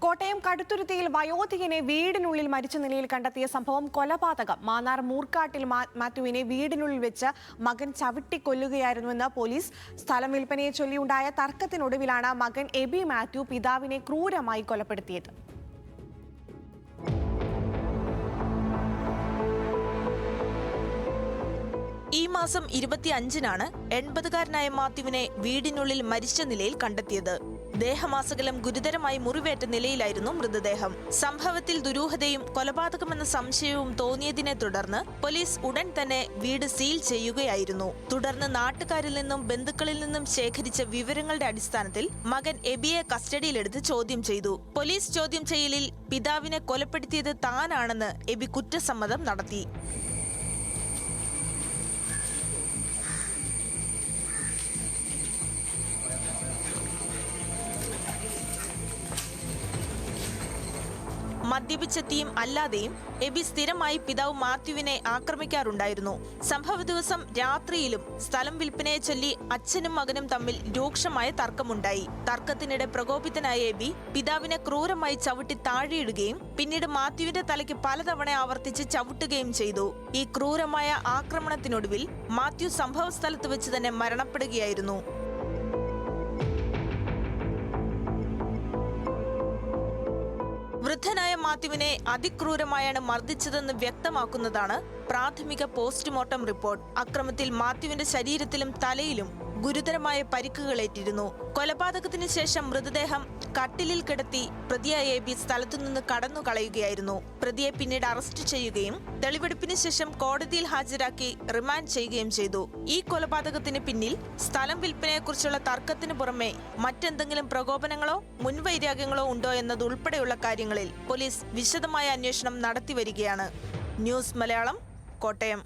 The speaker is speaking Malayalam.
കോട്ടയം കടുത്തുരുത്തിയിൽ വയോധികനെ വീടിനുള്ളിൽ മരിച്ച നിലയിൽ കണ്ടെത്തിയ സംഭവം കൊലപാതകം. മാന്നാർ മൂർക്കാട്ടിൽ മാത്യുവിനെ വീടിനുള്ളിൽ വെച്ച് മകൻ ചവിട്ടിക്കൊല്ലുകയായിരുന്നുവെന്ന് പോലീസ്. സ്ഥലം വിൽപ്പനയെ ചൊല്ലിയുണ്ടായ തർക്കത്തിനൊടുവിലാണ് മകൻ എബി മാത്യു പിതാവിനെ ക്രൂരമായി കൊലപ്പെടുത്തിയത്. ഈ മാസം 25-നാണ് 80-കാരനായ മാത്യുവിനെ വീടിനുള്ളിൽ മരിച്ച നിലയിൽ കണ്ടെത്തിയത്. ദേഹമാസകലം ഗുരുതരമായി മുറിവേറ്റ നിലയിലായിരുന്നു മൃതദേഹം. സംഭവത്തിൽ ദുരൂഹതയും കൊലപാതകമെന്ന സംശയവും തോന്നിയതിനെ തുടർന്ന് പോലീസ് ഉടൻ തന്നെ വീട് സീൽ ചെയ്യുകയായിരുന്നു. തുടർന്ന് നാട്ടുകാരിൽ നിന്നും ബന്ധുക്കളിൽ നിന്നും ശേഖരിച്ച വിവരങ്ങളുടെ അടിസ്ഥാനത്തിൽ മകൻ എബിയെ കസ്റ്റഡിയിലെടുത്ത് ചോദ്യം ചെയ്തു. പോലീസ് ചോദ്യം ചെയ്യലിൽ പിതാവിനെ കൊലപ്പെടുത്തിയത് താനാണെന്ന് എബി കുറ്റസമ്മതം നടത്തി. മദ്യപിച്ചെത്തിയും അല്ലാതെയും എബി സ്ഥിരമായി പിതാവ് മാത്യുവിനെ ആക്രമിക്കാറുണ്ടായിരുന്നു. സംഭവ ദിവസം രാത്രിയിലും സ്ഥലം വിൽപ്പനയെ ചൊല്ലി അച്ഛനും മകനും തമ്മിൽ രൂക്ഷമായ തർക്കമുണ്ടായി. തർക്കത്തിനിടെ പ്രകോപിതനായ എബി പിതാവിനെ ക്രൂരമായി ചവിട്ടി താഴെയിടുകയും പിന്നീട് മാത്യുവിന്റെ തലയ്ക്ക് പലതവണ ആവർത്തിച്ച് ചവിട്ടുകയും ചെയ്തു. ഈ ക്രൂരമായ ആക്രമണത്തിനൊടുവിൽ മാത്യു സംഭവ സ്ഥലത്ത് വെച്ച് തന്നെ മരണപ്പെടുകയായിരുന്നു. വൃദ്ധനായ മാത്യുവിനെ അതിക്രൂരമായാണ് മർദ്ദിച്ചതെന്ന് വ്യക്തമാക്കുന്നതാണ് പ്രാഥമിക പോസ്റ്റ്മോർട്ടം റിപ്പോർട്ട്. അക്രമത്തിൽ മാത്യുവിന്റെ ശരീരത്തിലും തലയിലും ഗുരുതരമായ പരിക്കുകളേറ്റിരുന്നു. കൊലപാതകത്തിന് ശേഷം മൃതദേഹം കട്ടിലിൽ കിടത്തി പ്രതിയായ എബി സ്ഥലത്തുനിന്ന് കടന്നു കളയുകയായിരുന്നു. പ്രതിയെ പിന്നീട് അറസ്റ്റ് ചെയ്യുകയും തെളിവെടുപ്പിന് ശേഷം കോടതിയിൽ ഹാജരാക്കി റിമാൻഡ് ചെയ്യുകയും ചെയ്തു. ഈ കൊലപാതകത്തിന് പിന്നിൽ സ്ഥലം വിൽപ്പനയെക്കുറിച്ചുള്ള തർക്കത്തിന് പുറമെ മറ്റെന്തെങ്കിലും പ്രകോപനങ്ങളോ മുൻവൈരാഗ്യങ്ങളോ ഉണ്ടോ എന്നതുൾപ്പെടെയുള്ള കാര്യങ്ങളിൽ പോലീസ് വിശദമായ അന്വേഷണം നടത്തിവരികയാണ്. ന്യൂസ് മലയാളം, കോട്ടയം.